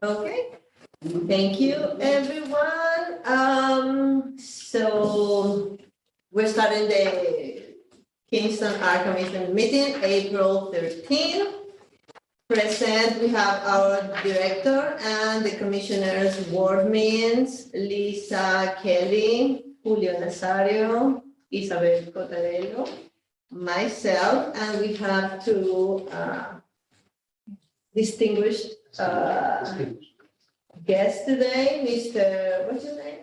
Okay, thank you, everyone. So we're starting the Kingston Art Commission meeting, April 13. Present, we have our director and the commissioners' board meetings, Lisa Kelly, Julio Nazario, Isabel Cotarello, myself, and we have two distinguished guests today, Mr. What's your name?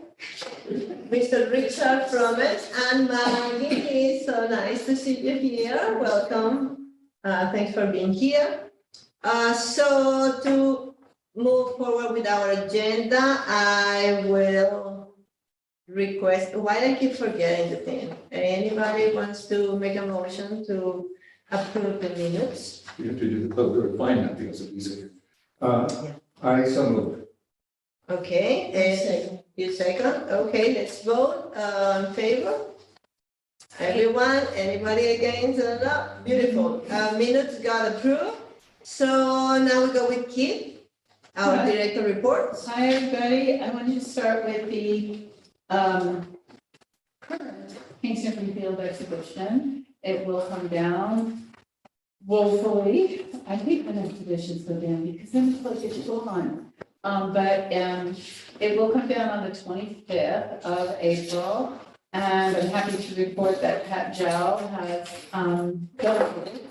Mr. Richard Fromet and Maggie. It's so nice to see you here. Welcome. Thanks for being here. So to move forward with our agenda, I will request, why I keep forgetting the thing? Anybody wants to make a motion to approve the minutes? You have to do the public refinement because it's easier. I so move. Okay, and you second? Okay, let's vote. In favor? Everyone, anybody against? No? Beautiful. Minutes got approved. So now we go with Keith, our Hi. director reports. Hi, everybody. I wanted to start with the current Kingston Free Field exhibition. It will come down woefully. I hate when exhibitions go down because then it's like it's gone. But it will come down on the 25th of April. And I'm happy to report that Pat Jow has donated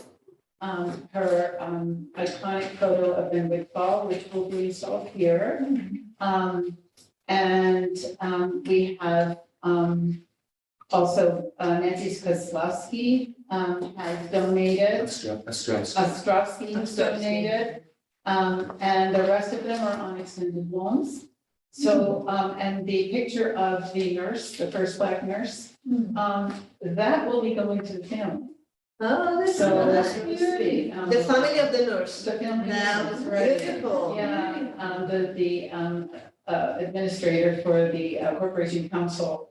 her iconic photo of Benwick Fall, which will be installed here. We have also Nancy Skoslowski has donated. Ostrowski has donated. And the rest of them are on extended loans. So, and the picture of the nurse, the first Black nurse, that will be going to the family. Oh, that's So so that's nice. really The family of the nurse. The family. That was Right. beautiful. Yeah, the administrator for the Corporation Council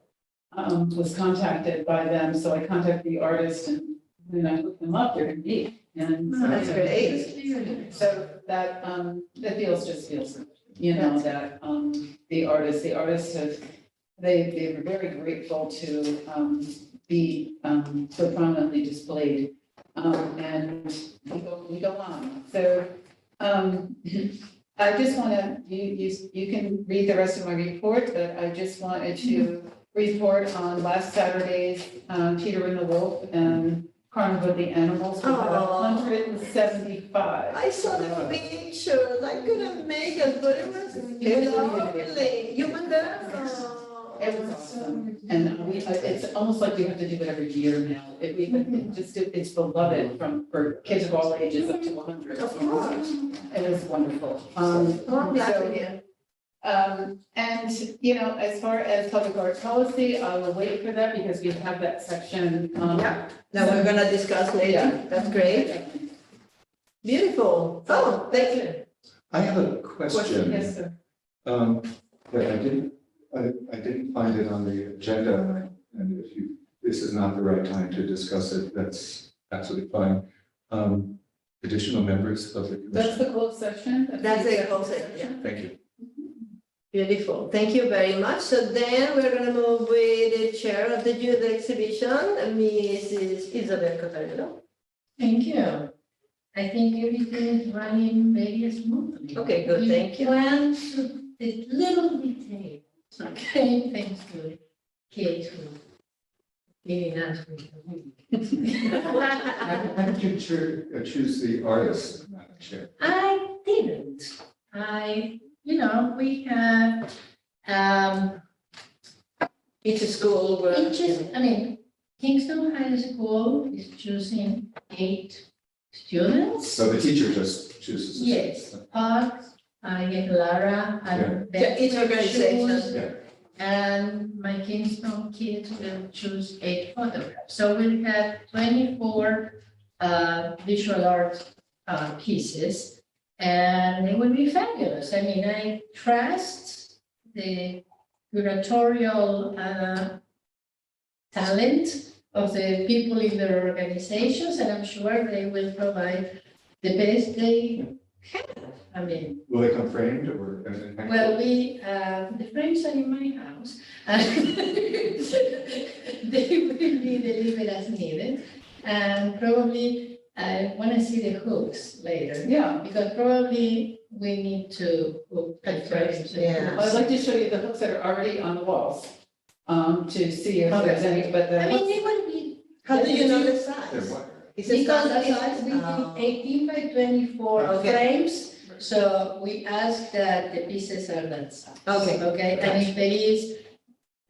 was contacted by them, so I contacted the artist and when I looked them up, they're indeed. And Oh, that's great. so that, that feels, you know, that the artists have, they were very grateful to be so prominently displayed. And we go on. So I just want to, you can read the rest of my report, but I just wanted to report on last Saturday's Peter and the Wolf and Carnival of the Animals. We had 175. I saw the pictures. I couldn't make it, but it was lovely. You went there? Oh. It was awesome. And it's almost like we have to do it every year now. It's beloved for kids of all ages up to 100. Of course. It was wonderful. Oh, I'm glad to hear. And, you know, as far as public art policy, I will wait for that because we have that section. Yeah, that we're gonna discuss later. Yeah. That's great. Beautiful. Oh, thank you. I have a question. Yes, sir. That I didn't find it on the agenda, and if this is not the right time to discuss it, that's absolutely fine. Additional members of the That's commission. the closed section. That's a close section, yeah. Thank you. Beautiful. Thank you very much. So then we're gonna move with the chair of the youth exhibition, Mrs. Isabel Cotarello. Thank you. I think everything is running very smoothly. Okay, good, thank you. Went to the little details, okay, thanks to Kate for giving us with the week. How did you choose the artist, Madam Chair? I didn't. We have, Each school will. Kingston High School is choosing 8 students. So the teacher just chooses. Yes, Parks, Lara, and. Yeah, each organization. choose, Yeah. And my Kingston kids will choose 8 photographs. So we'll have 24 visual art pieces. And it will be fabulous. I trust the curatorial talent of the people in their organizations, and I'm sure they will provide the best they I mean, Will they come framed or? well, the frames are in my house. And they will be delivered as needed. And probably I want to see the hooks later. Yeah, Because probably we need to hook the frames. Yeah. I'd like to show you the hooks that are already on the walls, to see if there's Okay. any, but the I mean, hooks. they will be. How do you know the They're size? what? Is it Because standard it's size? within Oh. 18 by 24 Okay. frames, so we ask that the pieces are that size. Okay. Okay, and if there is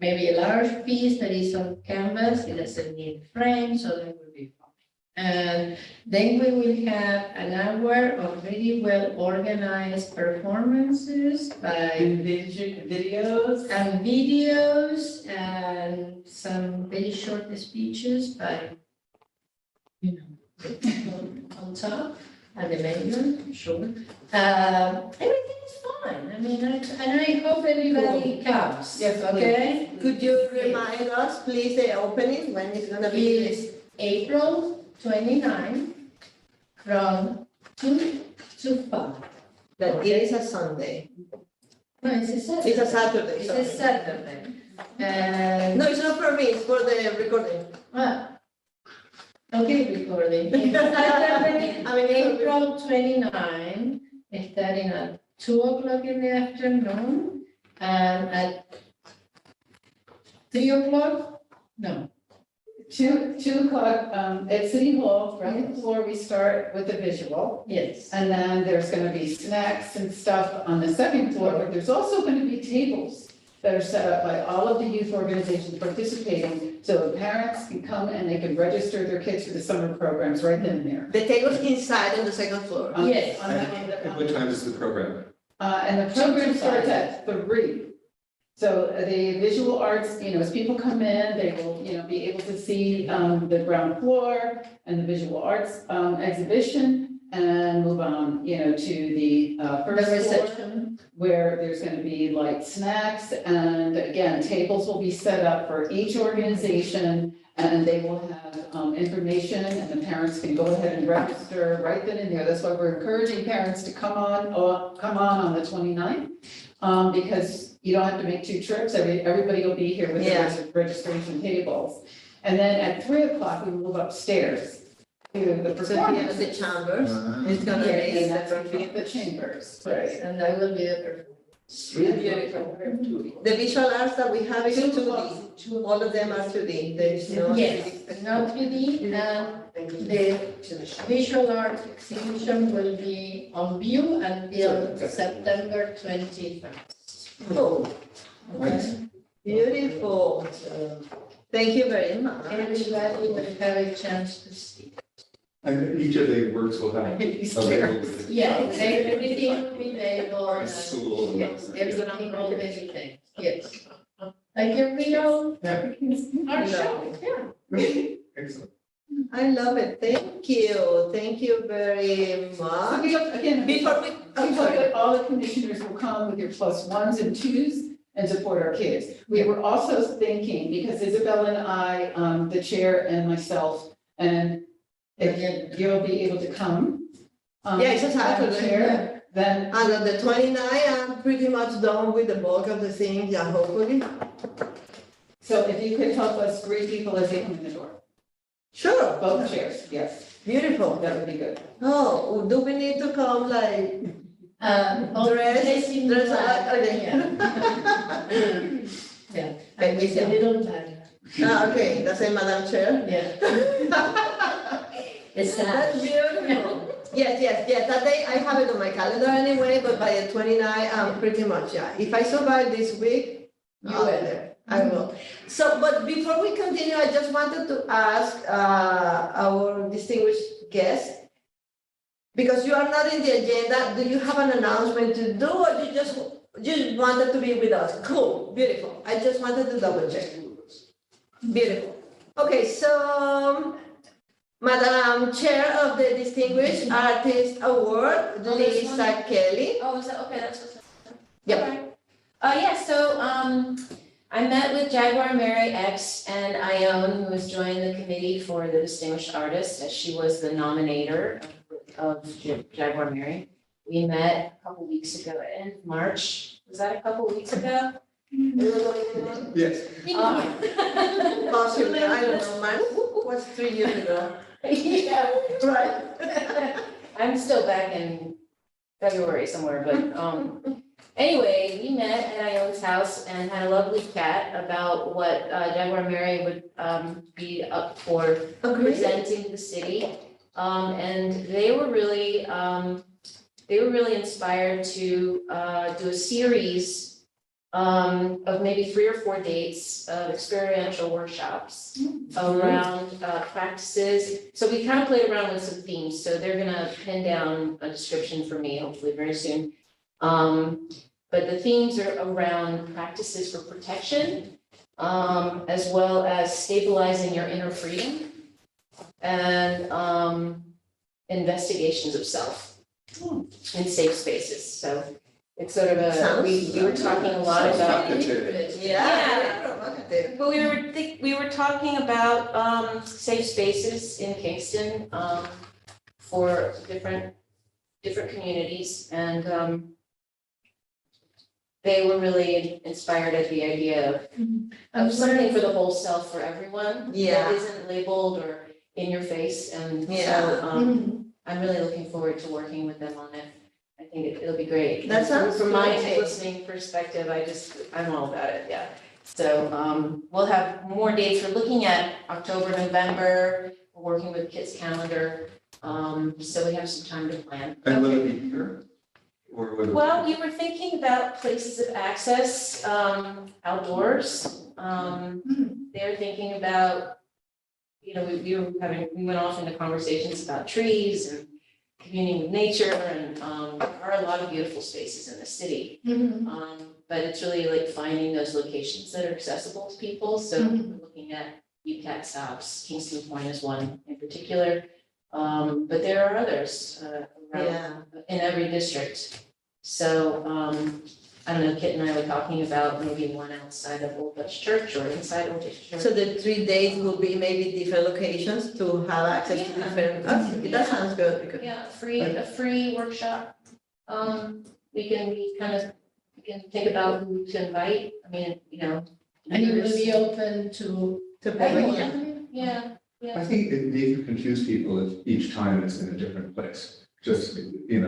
maybe a large piece that is on canvas, it doesn't need frame, so that will be fine. And then we will have an hour of really well organized performances by And videos. and videos and some very short speeches by, you know, on top and the mayor, sure. Everything is fine. I mean, and I hope everybody comes. Yes, Okay? Could you remind us, please, the opening, when it's gonna It be? is April 29 from 2 to 5. That it is a Sunday. No, it's a Saturday. It's a Saturday, It's sorry. a Saturday. And No, it's not for me, it's for the recording. Okay, recording. Saturday, I mean, April 29, starting at 2 o'clock in the afternoon, and at 3 o'clock, no, 2 o'clock, at City Hall, ground floor, we start with the visual. yes. And then there's gonna be snacks and stuff on the second floor, but there's also gonna be tables that are set up by all of the youth organizations participating, so parents can come and they can register their kids for the summer programs right then and there. the tables inside on the second floor. Yes. On the- And what time is the program? And the program starts at 3. So the visual arts, as people come in, they will, be able to see, the ground floor and the visual arts, exhibition and move on, to the, The first floor, reception, where there's gonna be like snacks, and again, tables will be set up for each organization, and they will have, information, and the parents can go ahead and register right then and there. That's why we're encouraging parents to come on the 29th, because you don't have to make 2 trips, everybody will be here with Yeah. their registration tables. And then at 3 o'clock, we will move upstairs to the So here are performance. the chambers, it's gonna Yes, be And that's the gonna be the chambers, right? and I will be the performer. Beautiful. The visual arts that we have is 2D, all of them are 2D, there is no. Yes, no 3D, and the visual art exhibition will be on view until September 21st. Oh, Nice. beautiful, thank you very much. Everybody will have a chance to see. And each of the works will have. available- Yeah, everything will be available. Nice school. Yes, everything, all everything, yes. Like a real art show, yeah. Excellent. I love it, thank you very So much. again, Before we, we I'm hope sorry. that all the commissioners will come with your +1s and 2s and support our kids. We were also thinking, because Isabel and I, the chair and myself, and if you'll be able to come. Yeah, it's a Madam Saturday, Chair, Then, And on the 29th, I'm pretty much done with the bulk of the things, yeah, hopefully. so if you could help us greet people as they come in the door, Sure, both chairs, yes, beautiful. that would be good. Oh, do we need to come like, Dressing dress black, up, okay. Yeah, and with a little bag, Okay, that's a Madam Chair. yeah. It's That's beautiful. Yes, that day I have it on my calendar anyway, but by the 29th, pretty much, yeah. If I survive this week, You I'll be will. there. I will. So, but before we continue, I just wanted to ask our distinguished guest, because you are not in the agenda, do you have an announcement to do, or you just wanted to be with us? Cool, beautiful. I just wanted to double check. Beautiful. Okay, so Madam Chair of the Distinguished Artist Award, Oh, there's Lisa Kelly. Oh, is that, okay, that's what's. Yep. Okay. Yeah, so, I met with Jaguar Mary X and Ione, who has joined the committee for the Distinguished Artist, as she was the nominator of Jaguar Mary. We met a couple weeks ago, end of March. Was that a couple weeks ago? Yes. Possibly, I don't know, man, what's 3 years ago? Yeah, Right. I'm still back in February somewhere, but anyway, we met at Iona's house and had a lovely chat about what Jaguar Mary would be up for presenting to the city. And they were really inspired to do a series of maybe 3 or 4 dates of experiential workshops around practices. So we kind of played around with some themes, so they're gonna pin down a description for me, hopefully very soon. But the themes are around practices for protection, as well as stabilizing your inner freedom and investigations of self in safe spaces. So it's sort of a, we were talking a lot about. Provocative. Yeah, provocative. But we were talking about safe spaces in Kingston for different communities, and they were really inspired at the idea of something for the whole self for everyone. Yeah. That isn't labeled or in your face, and Yeah. so I'm really looking forward to working with them on it. I think it'll be great. That sounds From my great. listening perspective, I'm all about it, yeah. So we'll have more dates. We're looking at October, November, we're working with Kit's calendar. So we have some time to plan. And will it be here? Or will it? Well, we were thinking about places of access, outdoors. They're thinking about, we went off into conversations about trees and communing with nature, and there are a lot of beautiful spaces in the city. But it's really like finding those locations that are accessible to people. So we're looking at UCAT stops, Kingston Point is one in particular. But there are others around in every district. So I don't know, Kit and I were talking about maybe one outside of Old Dutch Church or inside Old Dutch Church. So the 3 days will be maybe different locations to have access to different, okay, that sounds good. Because Yeah, a free workshop. We can think about who to invite. I mean, And you will be open to to everyone? Yeah, I think it may confuse people if each time it's in a different place. Just, it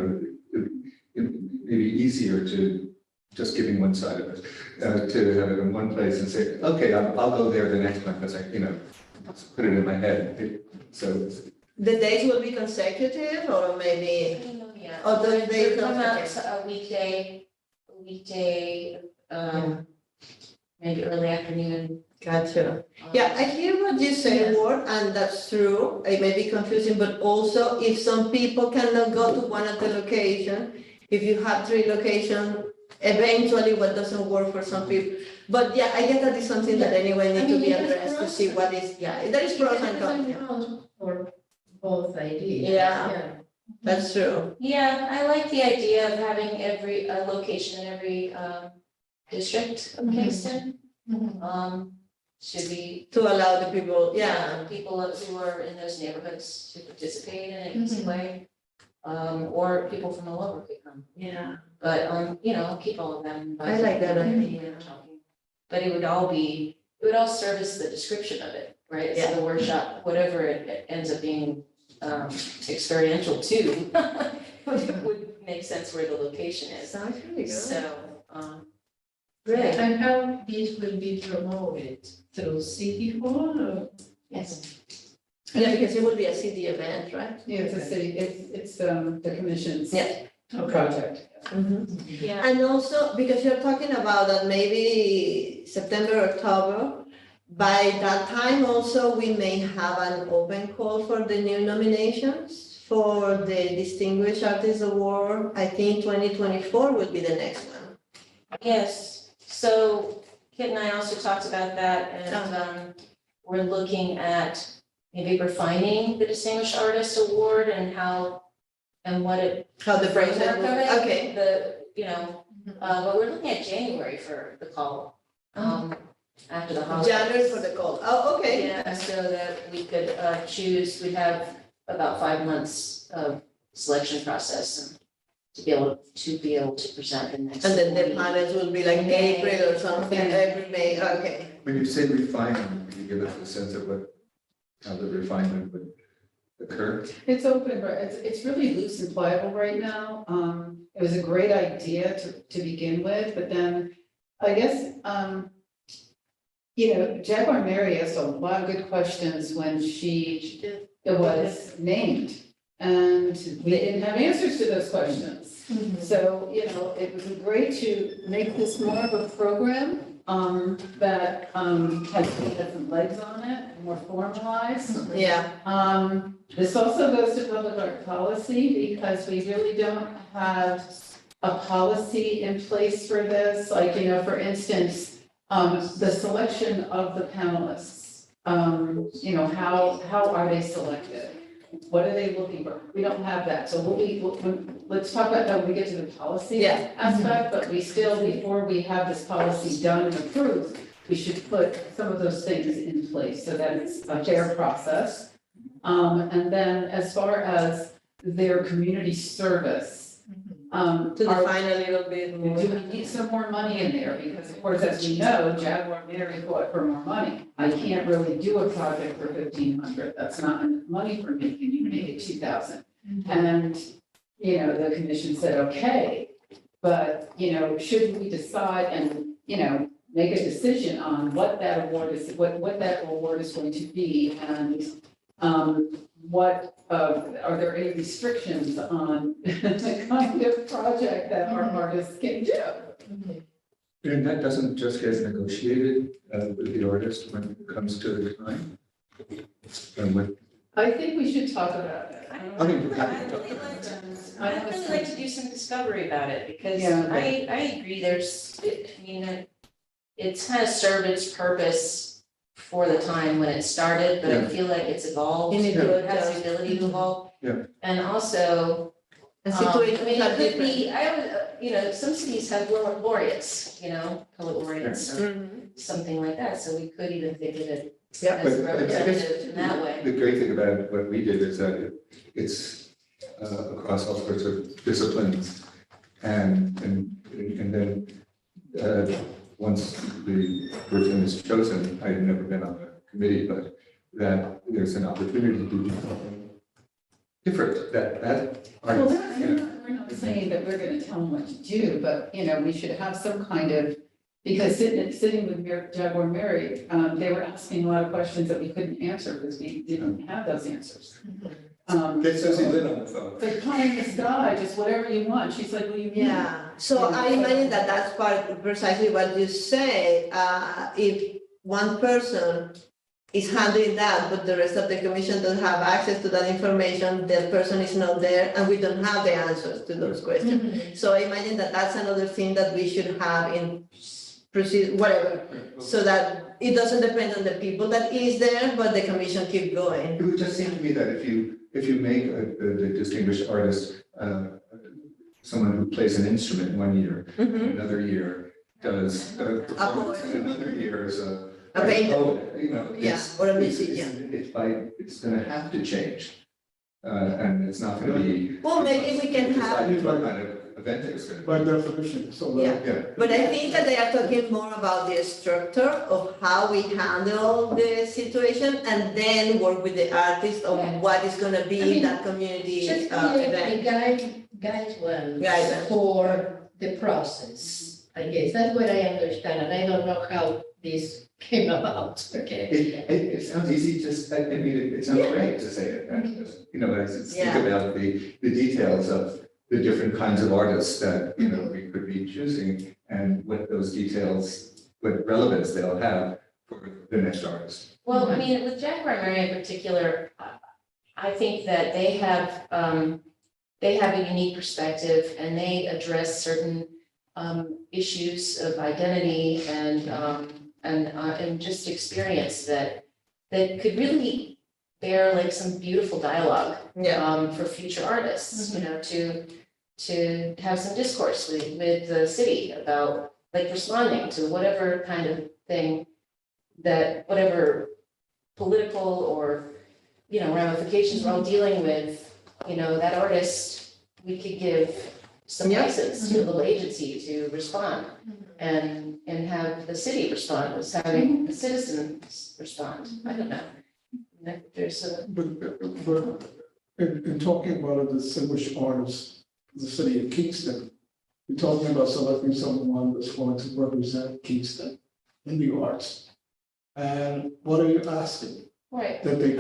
may be easier to just giving one side of it, to have it in one place and say, okay, I'll go there the next one, because put it in my head. So it's- the days will be consecutive or maybe, I don't know yet. Oh, those days Come are out a weekday, maybe early afternoon. gotcha. Yeah, I hear what you say, Ward, and that's true. It may be confusing, but also if some people cannot go to one of the location, if you have 3 locations, eventually what doesn't work for some people. But yeah, I get that is something that anyway need to be addressed to see what is, there is pros and cons. Yeah. For both ideas. Yeah. That's true. Yeah, I like the idea of having a location in every district of Kingston. Should be. To allow the people, yeah. People who are in those neighborhoods to participate in an easy way. Or people from all over could come. Yeah. But, I'll keep all of them. I like that idea. But it would all service the description of it, right? So the workshop, whatever it ends up being experiential too, would make sense where the location is. Sounds really good. So, Great. And how these will be promoted through City Hall or? yes. Yeah, because it will be a city event, right? Yeah, it's a city, it's the commission's Yeah. project. Yeah. And also, because you're talking about that maybe September, October, by that time also, we may have an open call for the new nominations for the Distinguished Artist Award. I think 2024 will be the next one. Yes, so Kit and I also talked about that, and we're looking at maybe refining the Distinguished Artist Award and how what it. How the process framework of it, will, okay. But we're looking at January for the call, after the holidays. January for the call. Oh, okay. Yeah, so that we could choose, we'd have about 5 months of selection process, to be able to present the next. And then the meeting. panels will be like April or something, April, May, okay. When you say refinement, can you give us a sense of how the refinement would occur? It's open, but it's really loose and pliable right now. It was a great idea to begin with, but then I guess, Jaguar Mary asked a lot of good questions when she was named. And we didn't have answers to those questions. So, it was great to make this more of a program, that, has some legs on it, and more formalized. Yeah, This also goes to public art policy because we really don't have a policy in place for this. Like, for instance, the selection of the panelists, how are they selected? What are they looking for? We don't have that. So let's talk about that when we get to the policy Yeah. aspect, but we still, before we have this policy done and approved, we should put some of those things in place so that it's a fair process. And then as far as their community service, to define a little bit more. do we need some more money in there? Because of course, as we know, Jaguar Mary fought for more money. I can't really do a project for 1,500. That's not enough money for me. Can you make it 2,000? And, the commission said, okay, but, should we decide and, make a decision on what that award is, what that award is going to be and, are there any restrictions on the kind of project that our artists can do? And that doesn't just get negotiated with the artist when it comes to the time? And with, I think we should talk about it. I mean, I'd really like to do some discovery about it because Yeah. I agree, it's kind of served its purpose for the time when it started, but I Yeah. feel like it's evolved. And it It has the ability to evolve. Yeah. And also, The I situations mean, are it could different. be, some cities have laureates, poet laureates, Mhm. something like that, so we could even think of it Yeah. as But I guess representative in that way. the great thing about what we did is that it's across all sorts of disciplines. And then once the person is chosen, I had never been on the committee, but that there's an opportunity to do something different, that Well, artist, we're not saying that we're gonna tell them what to do, but, we should have some kind of, because sitting with Jaguar Mary, they were asking a lot of questions that we couldn't answer because we didn't have those answers. Get Susie Lynn on the phone. They pie in the sky, just whatever you want. She's like, what do you mean? Yeah, so I imagine that that's precisely what you say. If one person is handling that, but the rest of the commission doesn't have access to that information, that person is not there, and we don't have the answers to those questions. So I imagine that that's another thing that we should have in proceed, whatever, so that it doesn't depend on the people that is there, but the commission keep going. It would just seem to me that if you make the distinguished artist, someone who plays an instrument one year, Mhm. another year does a performance, and another year is a painter. Yeah, Yeah, or a musician. It's gonna have to change. And it's not gonna be. Well, maybe we can have, Decided what kind of event it's gonna By be. definition, so Yeah. Yeah. but I think that they are talking more about the structure of how we handle the situation and then work with the artist on Yeah. what is gonna I be mean, that community Just event. a guidelines Guidelines. for the process, I guess. That's what I understand, and I don't know how this came about, okay? It sounds easy, just, I mean, it sounds great to say it, and just, as I think Yeah. about the details of the different kinds of artists that, we could be choosing and what those details, what relevance they'll have for the next artist. Well, I mean, with Jaguar Mary in particular, I think that they have a unique perspective and they address certain issues of identity and just experience that could really bear like some beautiful dialogue Yeah, for future artists, to have some discourse with the city about like responding to whatever kind of thing that whatever political or ramifications we're all dealing with, that artist, we could give some Yeah. license to the little agency to respond and have the city respond, was having the citizens respond. I don't know. There's a, But in talking about a distinguished artist, the city of Kingston, you're talking about selecting someone that's going to represent Kingston in the arts. And what are you asking? right, That they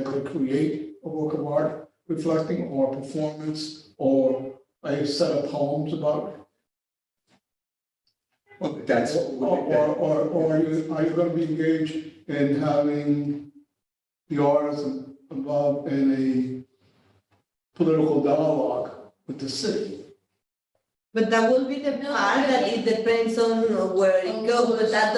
could create a work of art reflecting or performance or a set of poems about, Well, that's. or are you going to be engaged in having the artists involved in a political dialogue with the city? But that will be the part that it depends on where it goes, but that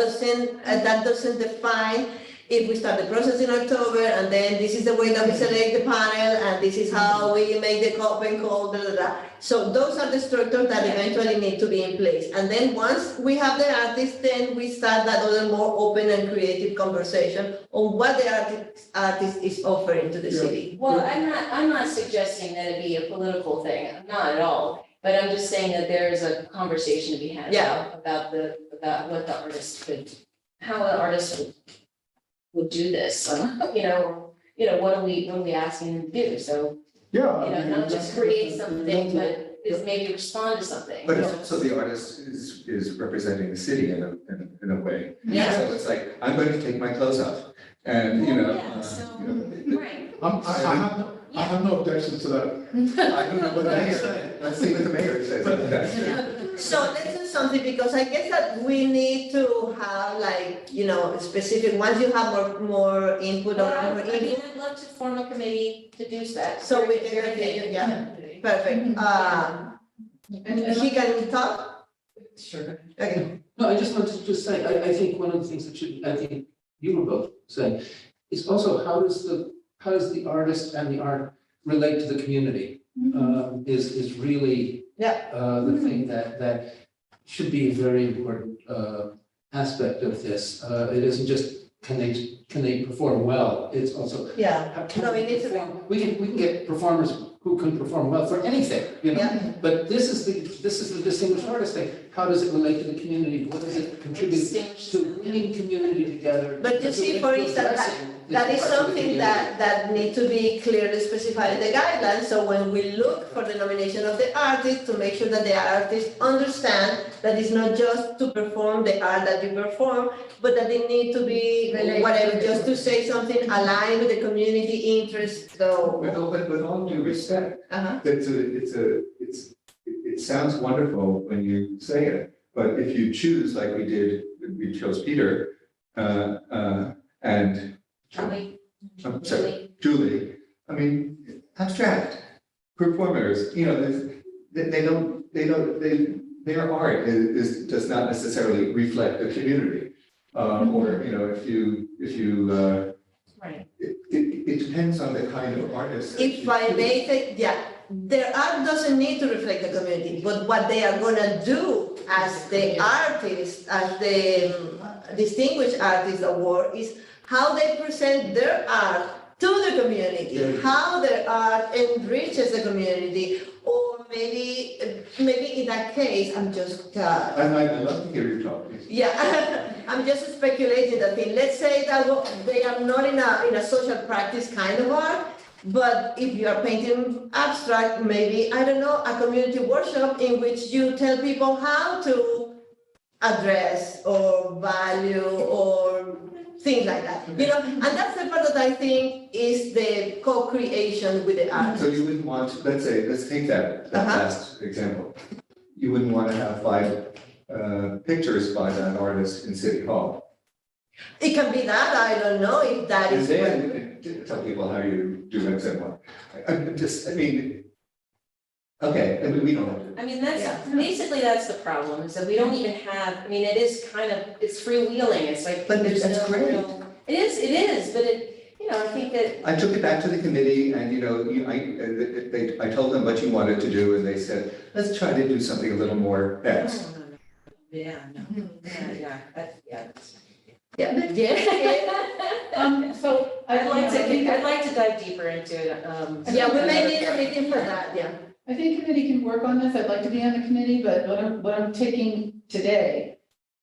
doesn't define if we start the process in October, and then this is the way that we select the panel, and this is how we make the open call, blah, blah, blah. So those are the structures that eventually need to be in place. And then once we have the artist, then we start that other more open and creative conversation on what the artist is offering to the Yeah. city. well, I'm not suggesting that it be a political thing, not at all. But I'm just saying that there is a conversation to be had Yeah. about what the artist how an artist would do this, what are we asking them to do? So, Yeah. not just create something, but is maybe respond to something. But it's also the artist is representing the city in a way. Yeah. So it's like, I'm going to take my clothes off and, Yeah, so, right. I have no objection to that. I don't know what the mayor, let's see what the mayor says about that. So let's do something, because I guess that we need to have like, specific, once you have more input or more I mean, input. I'd love to form a committee to do that. So we can continue, yeah, perfect. He can talk? Sure. Okay, No, I just wanted to just say, I think one of the things that I think you were both saying, is also how does the artist and the art relate to the community? Is really the thing that should be a very important aspect of this. It isn't just can they perform well, it's also yeah, how can No, they it needs to be- perform? We can get performers who can perform well for anything, yeah. But this is the distinguished artist thing. How does it relate to the community? What does it contribute to bringing community together? But you see, for instance, that is something that need to be clearly specified in the guidelines. So when we look for the nomination of the artist, to make sure that the artist understand that it's not just to perform the art that you perform, but that they need to be whatever, just to say something aligned with the community interest. So, With all due respect, uh-huh. it sounds wonderful when you say it, but if you choose, like we chose Peter, and Julie, I'm sorry, Julie, I mean, abstract performers, their art does not necessarily reflect the community. Or, if you, right. it depends on the kind of artist. If I may take, their art doesn't need to reflect the community, but what they are gonna do as the artist, as the Distinguished Artist Award is how they present their art to the community, how their art enriches the community, or maybe in that case, I'm just, I'd love to hear you talk, please. yeah, I'm just speculating that thing. Let's say that they are not in a social practice kind of art, but if you are painting abstract, maybe, I don't know, a community workshop in which you tell people how to address or value or things like that, and that's the part that I think is the co-creation with the artist. So you wouldn't want, let's take that last example. You wouldn't want to have 5 pictures by that artist in City Hall. It can be that, I don't know if that And is. then tell people how you do X and Y. Okay, and we don't have to. I mean, basically that's the problem, is that we don't even have, I mean, it is kind of, it's freewheeling, it's like, But there's that's no great. real. It is, but I think that, I took it back to the committee and, I told them what you wanted to do and they said, let's try to do something a little more X. yeah, yeah. So I'd like to dive deeper into it, Yeah, we may need a meeting for that, yeah. I think committee can work on this. I'd like to be on the committee, but what I'm taking today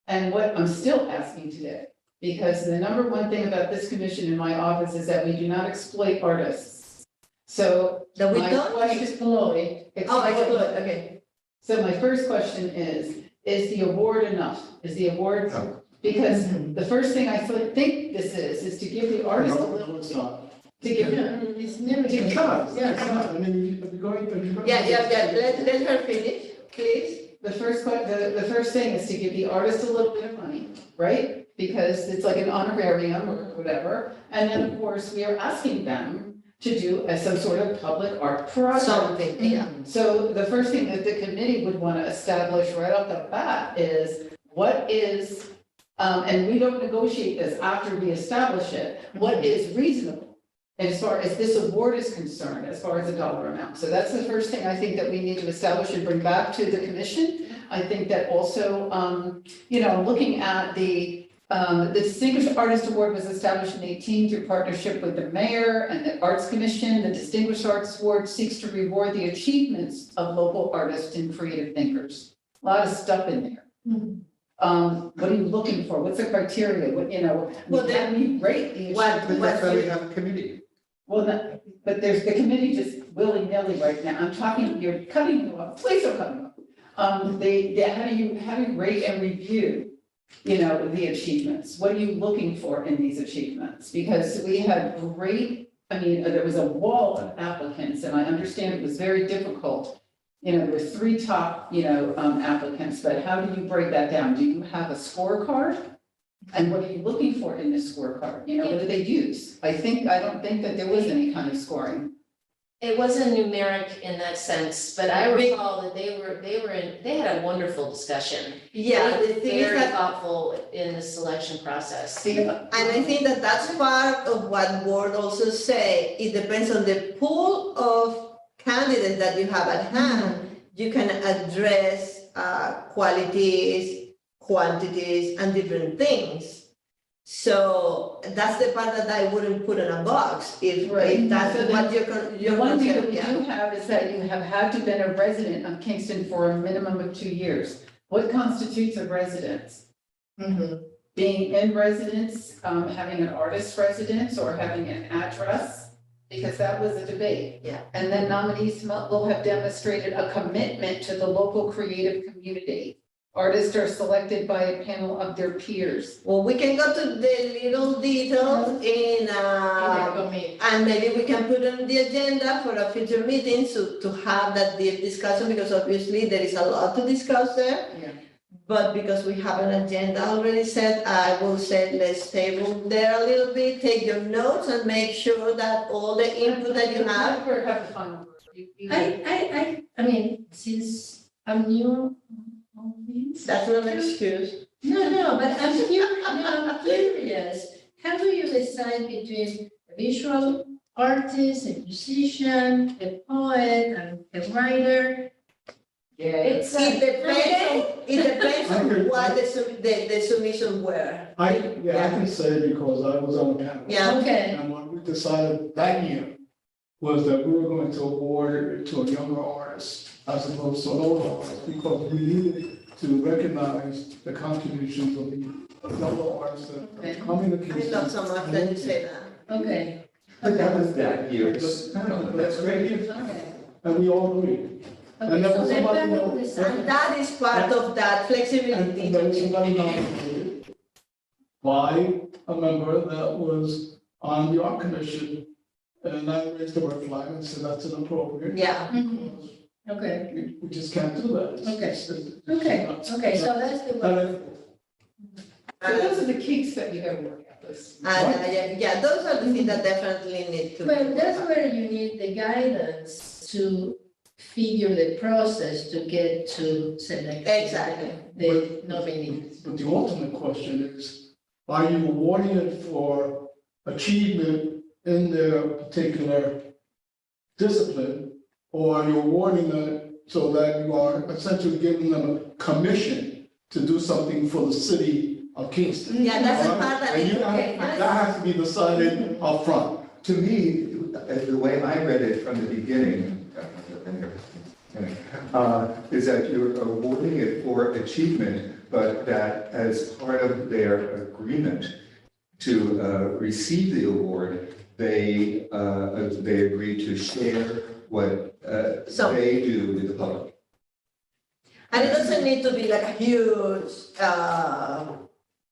and what I'm still asking today, because the number one thing about this commission in my office is that we do not exploit artists. So That we my don't? question. Exploit. Oh, exploit, okay. So my first question is the award enough? Is the award, No. because the first thing I think this is to give the artist a No, little, it's not. to give, It's never. Because, Yeah. it's not. I mean, if you're going. Yeah, let her finish, please. the first thing is to give the artist a little bit of money, right? Because it's like an honorarium or whatever. And then, of course, we are asking them to do some sort of public art project. Something, yeah. So the first thing that the committee would want to establish right off the bat is what is, and we don't negotiate this after we establish it, what is reasonable as far as this award is concerned, as far as the dollar amount. So that's the first thing I think that we need to establish and bring back to the commission. I think that also, looking at the Distinguished Artist Award was established in 2018 through partnership with the mayor and the Arts Commission. The Distinguished Arts Award seeks to reward the achievements of local artists and creative thinkers. A lot of stuff in there. What are you looking for? What's the criteria? Well, how do you rate the what- achievement? But that's why we have a committee. Well, but there's the committee just willy-nilly right now. I'm talking, you're cutting them off, please don't cut them off. How do you rate and review, the achievements? What are you looking for in these achievements? Because we had there was a wall of applicants, and I understand it was very difficult. There were 3 top, applicants, but how do you break that down? Do you have a scorecard? And what are you looking for in this scorecard? What do they use? I don't think that there was any kind of scoring. It wasn't numeric in that sense, but I recall that they had a wonderful discussion. Yeah, the thing is Very that, thoughtful in the selection process. and I think that that's part of what board also say, it depends on the pool of candidates that you have at hand. You can address qualities, quantities, and different things. So that's the part that I wouldn't put in a box, if that's So what The you're one thing that we yeah. do have is that you have had to been a resident of Kingston for a minimum of 2 years. What constitutes a residence? Mhm. Being in residence, having an artist residence, or having an address? Because that was a debate. Yeah. And then nominees will have demonstrated a commitment to the local creative community. Artists are selected by a panel of their peers. Well, we can go to the little details and maybe we can put on the agenda for a future meeting to have that deep discussion, because obviously there is a lot to discuss there. Yeah. But because we have an agenda already set, I will say let's table there a little bit, take your notes and make sure that all the input that you have. Have the final word. I mean, since I'm new on this. That's not an excuse. No, but I'm curious, how do you decide between a visual artist, a musician, a poet, and a writer? Yeah. It depends on what the submission were. I can say because I was on the panel. Yeah. Okay, And what we decided that year was that we were going to award it to a younger artist as opposed to an older artist, because we needed to recognize the contributions of the younger artists that are coming to I Kingston. love so much that you say that. okay. But that was that year's. That's great, Okay. and we all agree. Okay, And there so was then somebody that else- was And that is part of that flexibility. And there was somebody nominated by a member that was on the art commission, and I raised the red flag and said that's inappropriate. Yeah, Okay, We just can't do that. Okay. It's okay, not- okay, so that's the way. So those are the kinks that you gotta work out. yeah, those are the things that definitely need to. Well, that's where you need the guidance to figure the process to get to select. Exactly. The nominees. But the ultimate question is, are you awarding it for achievement in their particular discipline? Or are you awarding it so that you are essentially giving them a commission to do something for the city of Kingston? Yeah, that's the part that And is, you have- okay, that has to be decided upfront. To me, the way I read it from the beginning, is that you're awarding it for achievement, but that as part of their agreement to receive the award, they agree to share what So- they do with the public. And it doesn't need to be like a huge,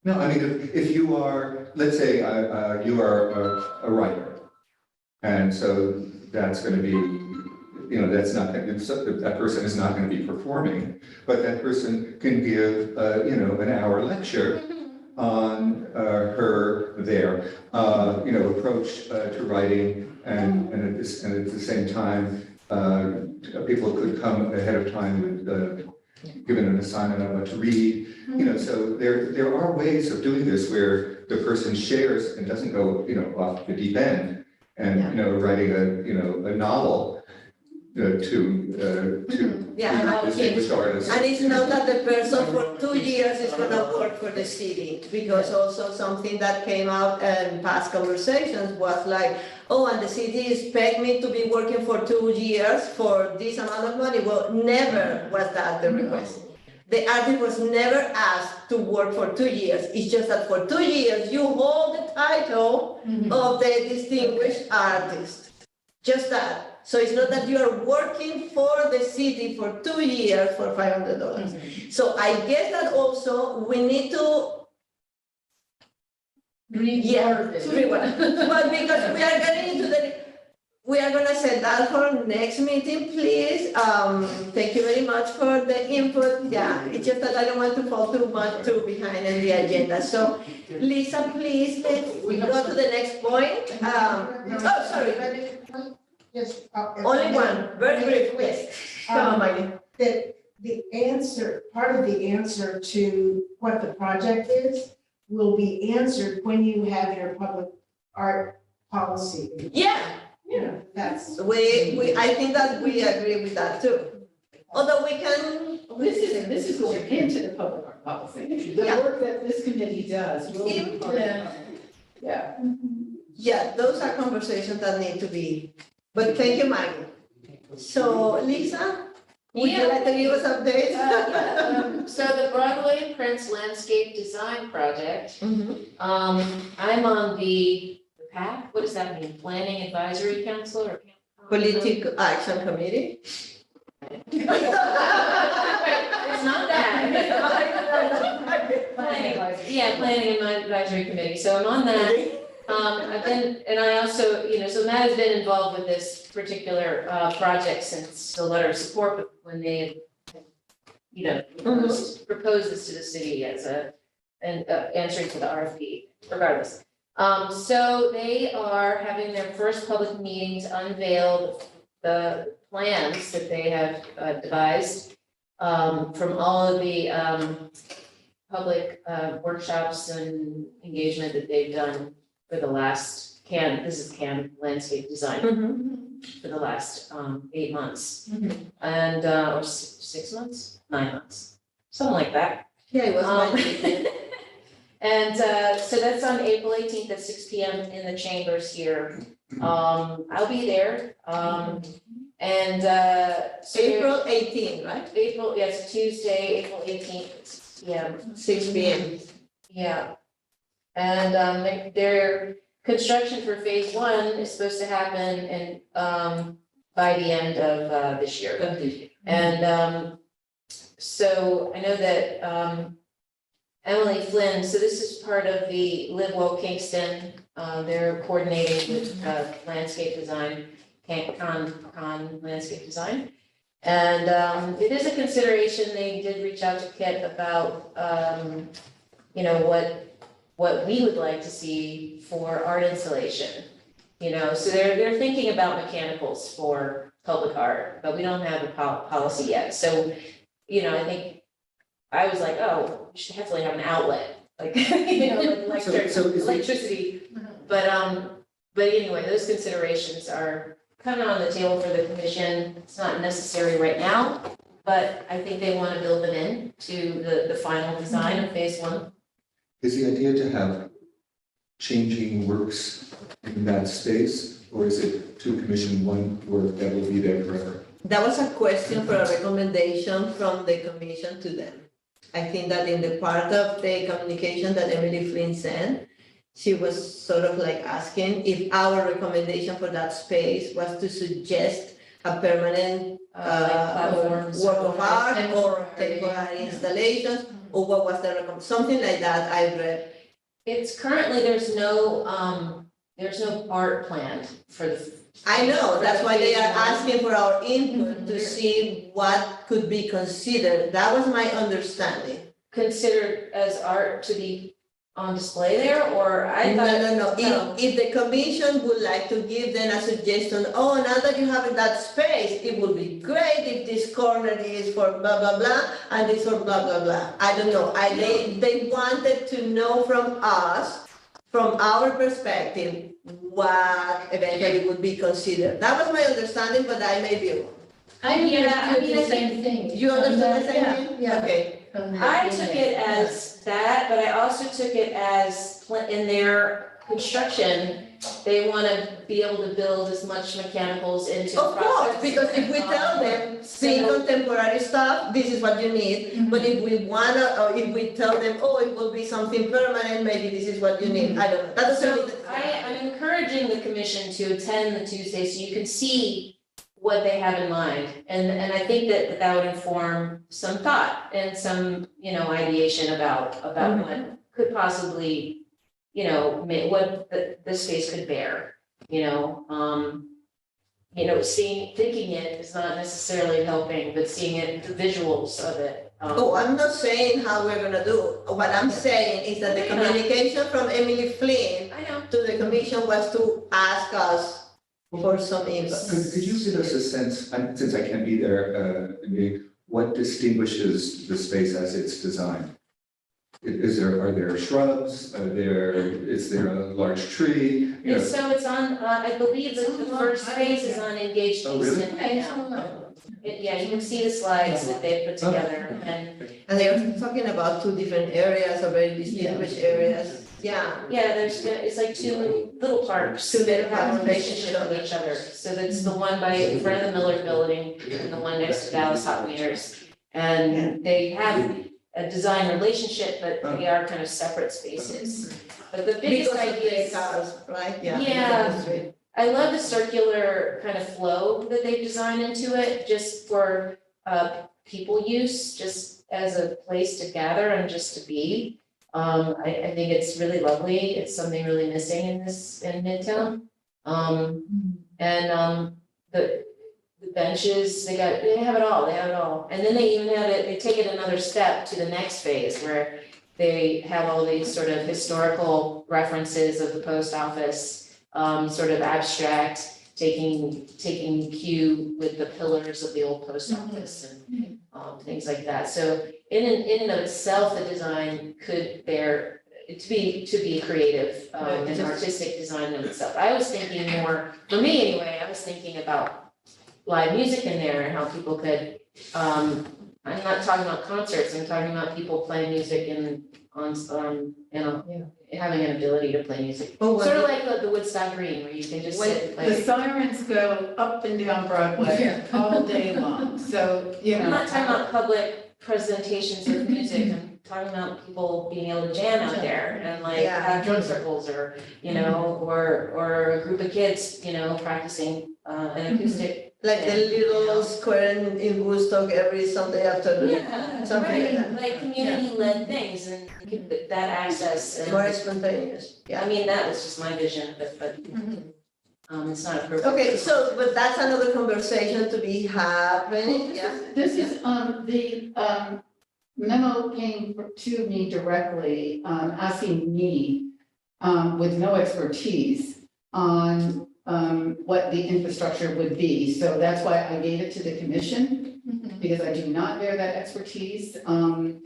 No, I mean, if you are, let's say, you are a writer, and so that's going to be, you know, that's not, that person is not going to be performing, but that person can give, you know, an hour lecture on their approach to writing, and at the same time, people could come ahead of time with given an assignment on what to read. You know, so there are ways of doing this where the person shares and doesn't go, you know, off the deep end and, you know, writing a novel to yeah. distinguished artists. And it's not that the person for 2 years is gonna work for the city, because also something that came out in past conversations was like, oh, and the city expect me to be working for 2 years for this amount of money. Well, never was that the request. The artist was never asked to work for 2 years. It's just that for 2 years, you hold the title of the distinguished artist. Just that. So it's not that you are working for the city for 2 years for $500. So I guess that also we need to, Reword it. well, because we are getting into we are gonna set that for next meeting, please. Thank you very much for the input. Yeah, it's just that I don't want to fall too much too behind in the agenda. So Lisa, please, let's go to the next point. Oh, sorry. Just. Only one, very brief, please. Come on, Maggie. That the answer, part of the answer to what the project is will be answered when you have your public art policy. Yeah, You know, that's. I think that we agree with that too. Although we can, This is going into the public art policy. The Yeah. work that this committee does will be part of it. Yeah. yeah, those are conversations that need to be, but thank you, Maggie. So Lisa, would you like to give us updates? So the Broadway Prince Landscape Design Project, Mhm. I'm on the PAC, what does that mean? Planning Advisory Council or? Political Action Committee. It's not that. Planning and Advisory Committee, so I'm on that. I've been, and I also, so Matt has been involved with this particular project since the letter of support when they had, proposed this to the city as an answering to the RFP, regardless. So they are having their first public meeting to unveil the plans that they have devised from all of the public workshops and engagement that they've done for the last this is CAN landscape design for the last 8 months. And or 6 months, 9 months, something like that. Yeah, it was Maggie. And so that's on April 18th at 6 PM in the chambers here. I'll be there. And so April 18, right? April, yes, Tuesday, April 18th, at 6 PM. 6 p.m. Yeah. And their construction for phase 1 is supposed to happen by the end of this year. And so I know that Emily Flynn, so this is part of the Live Well Kingston, they're coordinating with landscape design, Con landscape design. And it is a consideration, they did reach out to Kit about, what we would like to see for art installation. So they're thinking about mechanicals for public art, but we don't have a policy yet. So, I think I was like, oh, we should definitely have an outlet, like, like So is it- electricity. But anyway, those considerations are kind of on the table for the commission. It's not necessary right now, but I think they want to build them in to the final design of phase 1. Is the idea to have changing works in that space, or is it to commission one work that will be there forever? that was a question for a recommendation from the commission to them. I think that in the part of the communication that Emily Flynn sent, she was sort of like asking if our recommendation for that space was to suggest a permanent platforms work of art or temporary, temporary yeah. installations, or what was the something like that I read. It's currently, there's no art planned for the. I know, that's why they are For the phase asking for our input to Mhm. see what could be considered. That was my understanding. considered as art to be on display there, or I No, thought. no, no. If the commission would like to give them a suggestion, oh, now that you have that space, it would be great if this corner is for blah, blah, blah, and this for blah, blah, blah. I don't know. They wanted to know from us, from our perspective, what eventually would be considered. That was my understanding, but I may be wrong. I I understood the same thing. You understand the same Yeah, thing? yeah. Okay. I took it as that, but I also took it as in their construction, they wanna be able to build as much mechanicals into the Of process. course, because if we tell them, see contemporary stuff, this is what you need. But if we wanna, or if we tell them, oh, it will be something permanent, maybe this is what you need, I don't know. That doesn't So mean. I'm encouraging the commission to attend the Tuesday so you can see what they have in mind. And I think that would inform some thought and some, ideation about what could possibly, what the space could bear, thinking it is not necessarily helping, but seeing it, the visuals of it. Oh, I'm not saying how we're gonna do. What I'm saying is that the communication from Emily Flynn I know. to the commission was to ask us for some input. Could you give us a sense, since I can't be there, what distinguishes the space as it's designed? Are there shrubs? Is there a large tree? You know, So it's on, I believe that the first phase is on Engaged Oh, really? Houston right now. Yeah, you can see the slides that they put together and, And they were talking about two different areas, or very distinguished areas. Yeah. yeah, it's like two little parks Two that little have a parks. relationship with each other. So that's the one by in front of the Miller Building and the one next to Dallas Hot Meters. And they have a design relationship, but they are kind of separate spaces. But the biggest Because of the idea is. cars, right? Yeah. Yeah. I love the circular kind of flow that they've designed into it, just for people use, just as a place to gather and just to be. I think it's really lovely. It's something really missing in Midtown. The benches, they have it all, And then they even they take it another step to the next phase where they have all these sort of historical references of the post office, sort of abstract, taking cue with the pillars of the old post office and things like that. So in and of itself, the design could bear to be creative and artistic design in itself. I was thinking more, for me anyway, I was thinking about live music in there and how people could, I'm not talking about concerts, I'm talking about people playing music having an ability to play music. Oh, Sort of like the Woodstock Green, where you can just sit and The play. sirens go up and down Broadway all day long, so, I'm not talking about public presentations of music, I'm talking about people being able to jam out there and Yeah. have drum circles or, or a group of kids, practicing an acoustic. Like the little square in Woodstock every Sunday afternoon. Yeah, Something like that. like community-led things and give that access and. More spontaneous, I yeah. mean, that was just my vision, but it's not appropriate. Okay, so, but that's another conversation to be happening, yeah? This is, the memo came to me directly, asking me, with no expertise on, what the infrastructure would be. So that's why I gave it to the commission, because I do not bear that expertise. It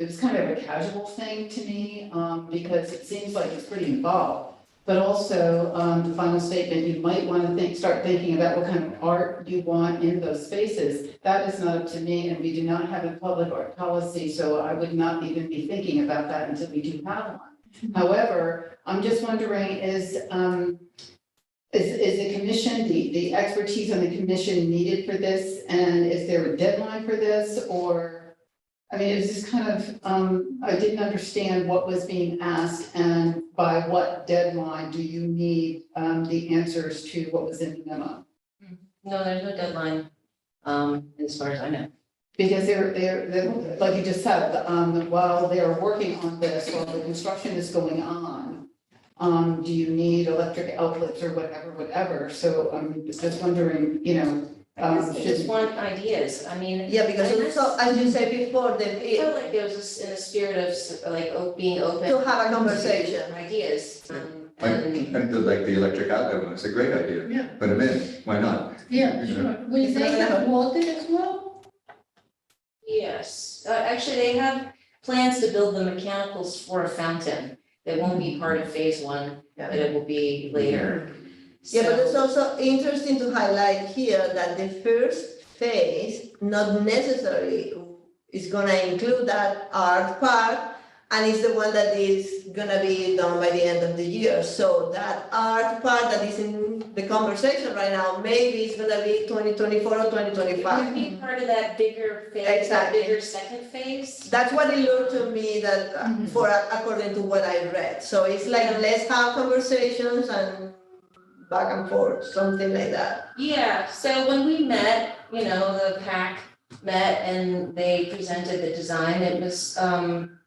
was kind of a casual thing to me, because it seems like it's pretty involved. But also, the final statement, you might want to start thinking about what kind of art you want in those spaces. That is not up to me, and we do not have a public art policy, so I would not even be thinking about that until we do have one. However, I'm just wondering, Is the commission, the expertise on the commission needed for this? And is there a deadline for this or? I mean, it was just kind of, I didn't understand what was being asked and by what deadline do you need, the answers to what was in the memo? No, there's no deadline, as far as I know. Because they're, like you just said, while they're working on this, while the construction is going on, do you need electric outlets or whatever? So I'm just wondering, you know, I just want ideas, I mean. Yeah, because and also, as you said before, I feel like there was this in a spirit of like being open. to have a conversation. Ideas, And the electric outlet one is a great idea. Yeah. Put them in, why not? Yeah, sure. Will they have water as well? Yes, actually, they have plans to build the mechanicals for a fountain. That won't be part of phase one, but it will be later. Yeah, but it's So- also interesting to highlight here that the first phase not necessarily is gonna include that art part, and it's the one that is gonna be done by the end of the year. So that art part that is in the conversation right now, maybe it's gonna be 2024 or 2025. It would be part of that bigger phase, that Exactly. bigger second phase. That's what it looked to me that, for, according to what I read. So it's like, let's have conversations and back and forth, something like that. Yeah, so when we met, you know, the PAC met and they presented the design, it was,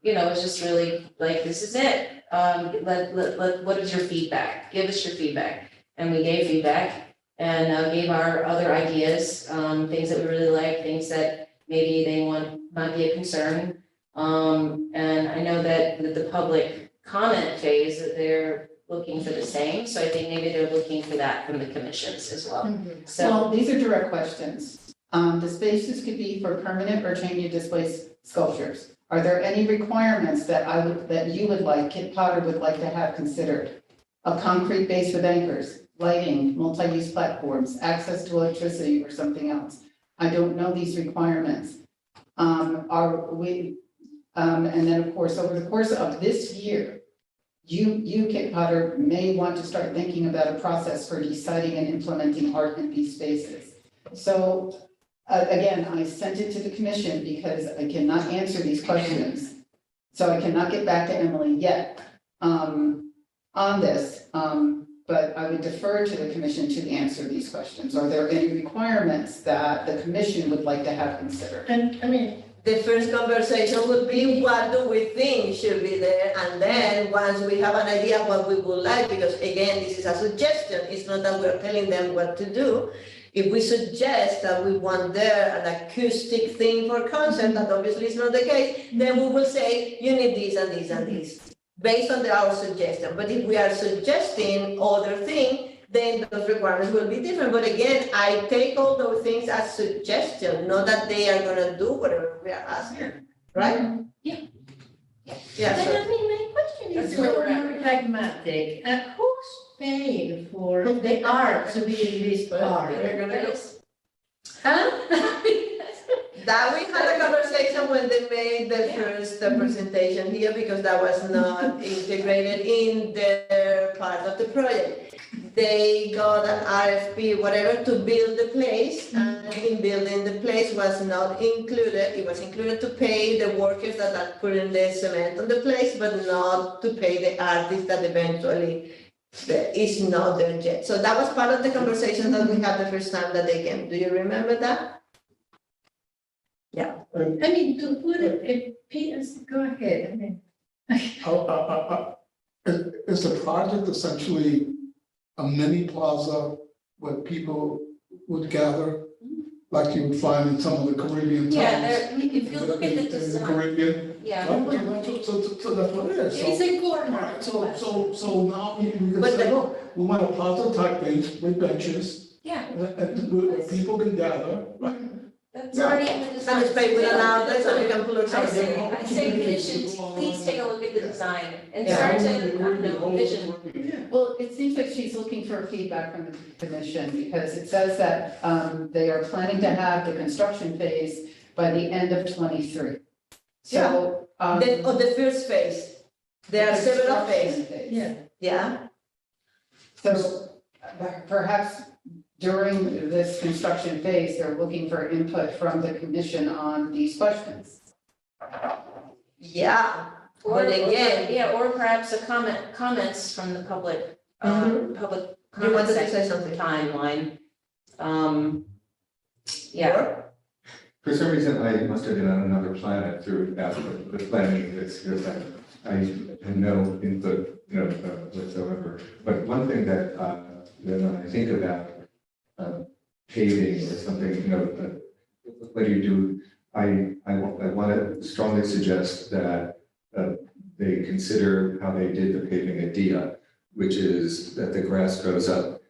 you know, it was just really like, this is it. What is your feedback? Give us your feedback. And we gave feedback and gave our other ideas, things that we really like, things that maybe they want, might be a concern. And I know that the public comment phase, that they're looking for the same, so I think maybe they're looking for that from the commissions as well. So, Well, these are direct questions. The spaces could be for permanent or change of displaced sculptures. Are there any requirements that you would like, Kit Potter would like to have considered? A concrete base with anchors, lighting, multi-use platforms, access to electricity or something else? I don't know these requirements. And then of course, over the course of this year, you, Kit Potter, may want to start thinking about a process for deciding and implementing art in these spaces. So, again, I sent it to the commission because I cannot answer these questions. So I cannot get back to Emily yet, on this. But I would defer to the commission to answer these questions. Are there any requirements that the commission would like to have considered? And, I mean, The first conversation would be, what do we think should be there? And then, once we have an idea what we would like, because again, this is a suggestion, it's not that we're telling them what to do. If we suggest that we want there an acoustic thing for concert, that obviously is not the case, then we will say, you need this and this and this, based on our suggestion. But if we are suggesting other thing, then those requirements will be different. But again, I take all those things as suggestion, not that they are gonna do whatever we are asking, right? Yeah. Yeah, but so I mean, my question is That's where we're at. more pragmatic. Who's paying for the art to be in this park? we're gonna go. Huh? That we had a conversation when they made the first presentation here, because that was not integrated in their part of the project. They got an RFP, whatever, to build the place, and in building the place was not included. It was included to pay the workers that are putting the cement on the place, but not to pay the artist that eventually is not there yet. So that was part of the conversation that we had the first time that they came. Do you remember that? I mean, to put it, go ahead, I mean. Is the project essentially a mini plaza where people would gather, like you would find in some of the Caribbean towns? yeah, there, if you look at the In the design, Caribbean? yeah. So that's what it is. It's a corner. Alright, so now we can But say, the- look, we want a plaza type thing with benches, Yeah, and where people can gather, right? that's already in the design. And it's paid with an outlet, so we can pull it I something. say commissions, please take a look at the design and Yeah. start to, vision. Well, it seems like she's looking for feedback from the commission because it says that they are planning to have the construction phase by the end of '23. So. Then, on the first phase, there are several phases, phase. Yeah. yeah? So, perhaps during this construction phase, they're looking for input from the commission on these questions. Yeah, Or, but again, yeah, or perhaps comments from the public, public you wanted comment to say something? timeline. Yeah, For some reason, I must have been on another planet through the planning this, because I had no input, whatsoever. But one thing that, when I think about paving or something, what do you do? I want to strongly suggest that they consider how they did the paving at Dia, which is that the grass grows up.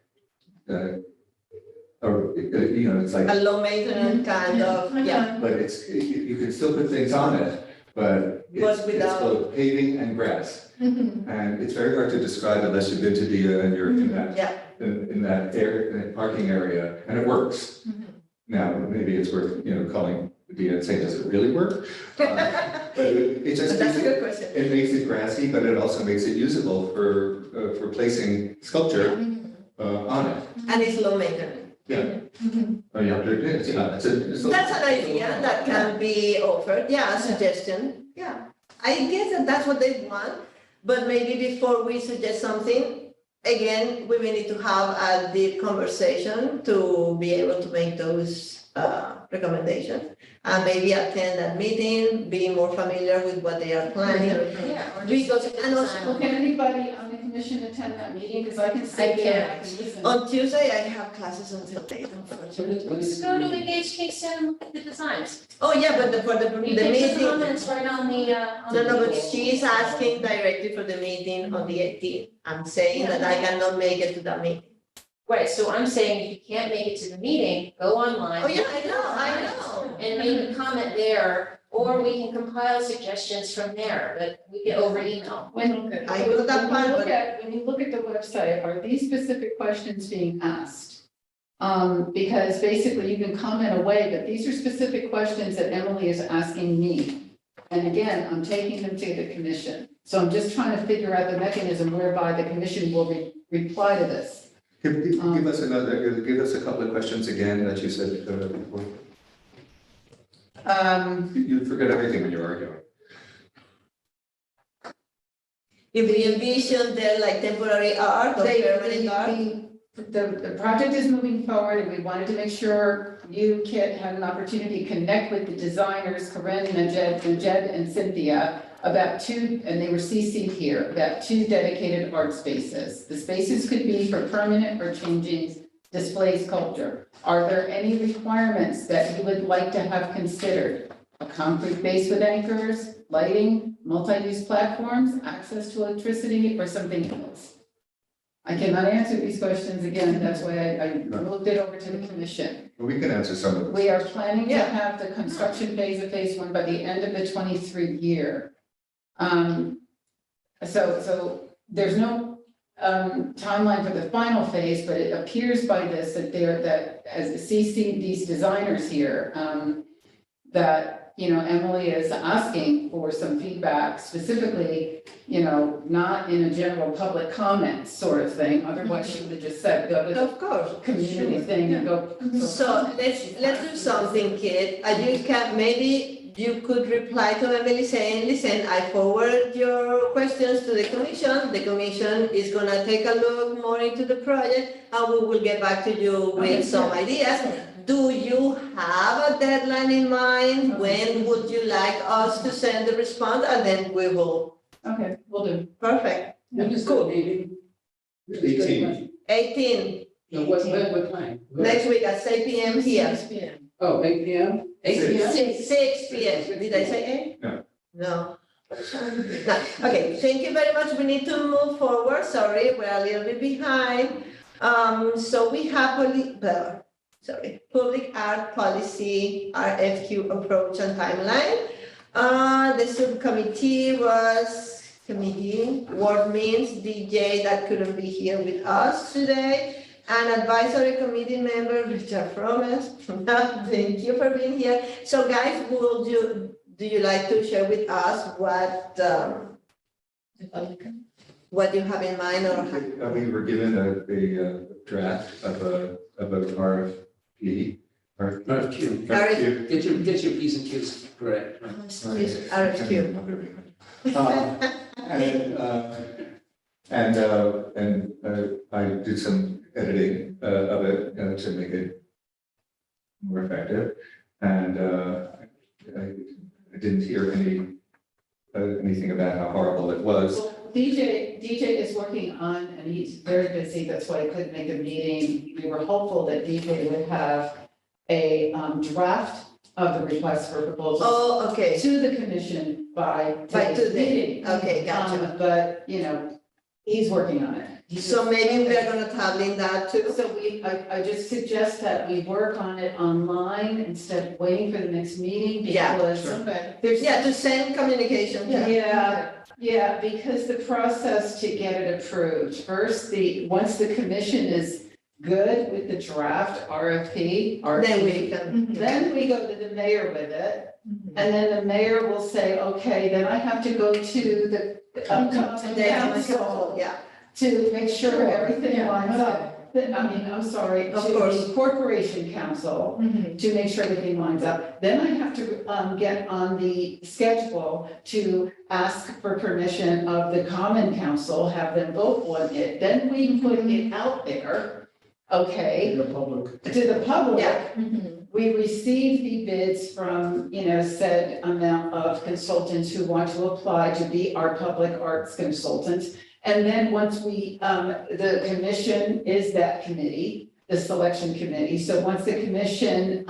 Or, it's like, A low maintenance kind of, yeah. but it's, you can still put things on it, but it's without- both paving and grass. And it's very hard to describe unless you've been to Dia and you're in that, Yeah. in that area, in that parking area, and it works. Now, maybe it's worth, calling Dia and saying, does it really work? But it just, That's a good question. it makes it grassy, but it also makes it usable for placing sculpture on it. And it's low maintenance. Yeah. Oh, yeah, it is, yeah, it's a. That's an idea that can be offered, yeah, a suggestion, yeah. I guess that's what they want, but maybe before we suggest something, again, we will need to have a deep conversation to be able to make those recommendations. And maybe attend that meeting, be more familiar with what they are planning. yeah. Or just Because, look at and the also, Well, can anybody on the commission attend that meeting? Because I can I sit there and I can't. can listen. on Tuesday, I have classes until late, unfortunately. Just go to Engage Kingston and look at the designs. Oh, yeah, but for the You can put meeting. comments right on the, on No, no, the- but she's asking directly for the meeting on the 18th. I'm saying that I cannot make it to that meeting. Right, so I'm saying if you can't make it to the meeting, go online. Oh, yeah, I know. And make a comment there, or we can compile suggestions from there, but we get over email. When, I know that part, but- when you look at the website, are these specific questions being asked? Because basically you can comment away, but these are specific questions that Emily is asking me. And again, I'm taking them to the commission. So I'm just trying to figure out the mechanism whereby the commission will reply to this. Give us a couple of questions again that you said before. You forget everything when you're arguing. If we envision there like temporary art or permanent art. The project is moving forward and we wanted to make sure you, Kit, had an opportunity to connect with the designers, Corinne, Najed, and Cynthia, about two, and they were CC'd here, about two dedicated art spaces. The spaces could be for permanent or changing display sculpture. Are there any requirements that you would like to have considered? A concrete base with anchors, lighting, multi-use platforms, access to electricity, or something else? I cannot answer these questions again, that's why I moved it over to the commission. We can answer some of them. We are planning to Yeah. have the construction phase of phase one by the end of the 23 year. So there's no timeline for the final phase, but it appears by this that as CC these designers here, that, Emily is asking for some feedback specifically, not in a general public comment sort of thing, otherwise she would have just said, go to the Of course. community thing and go. So let's do something, Kit. Maybe you could reply to Emily saying, listen, I forward your questions to the commission. The commission is gonna take a look more into the project and we will get back to you with some ideas. Do you have a deadline in mind? When would you like us to send the response? And then we will, Okay, we'll do. perfect. When is Cool. the meeting? 18. 18, No, what time? next week at 6 p.m. here. 6 p.m. Oh, 8 p.m.? 8 p.m.? 6 p.m. Did I say 8? No. No. No. Okay, thank you very much. We need to move forward. Sorry, we're a little bit behind. So we have public art policy, RFQ approach and timeline. The subcommittee was Ward Means, DJ that couldn't be here with us today. And advisory committee member, Richard Fromes. Thank you for being here. So guys, do you like to share with us what, what you have in mind or? We were given a draft of a RFP. RFQ. RFQ. Get your P's and Q's correct. right? RFQ. And I did some editing of it to make it more effective. And I didn't hear anything about how horrible it was. Well, DJ is working on, and he's very busy, that's why I couldn't make a meeting. We were hopeful that DJ would have a draft of the request for proposals Oh, okay, to the commission by by today's today, meeting. okay, gotcha. But, you know, he's working on it. So maybe we're gonna tab in that too? So I just suggest that we work on it online instead of waiting for the next meeting Yeah, because there's. Yeah, to send communication. Yeah, because the process to get it approved, first, once the commission is good with the draft RFP. Then we can. Then we go to the mayor with it, and then the mayor will say, okay, then I have to go to the council Yeah, to make sure everything Yeah. lines up. I'm sorry, Of to course. the corporation council to make sure everything lines up. Then I have to get on the schedule to ask for permission of the common council, have them vote on it. Then we put it out there, okay, In the public. to the public. Yeah. We receive the bids from, said amount of consultants who want to apply to be our public arts consultants. And then once the commission is that committee, the selection committee. So once the commission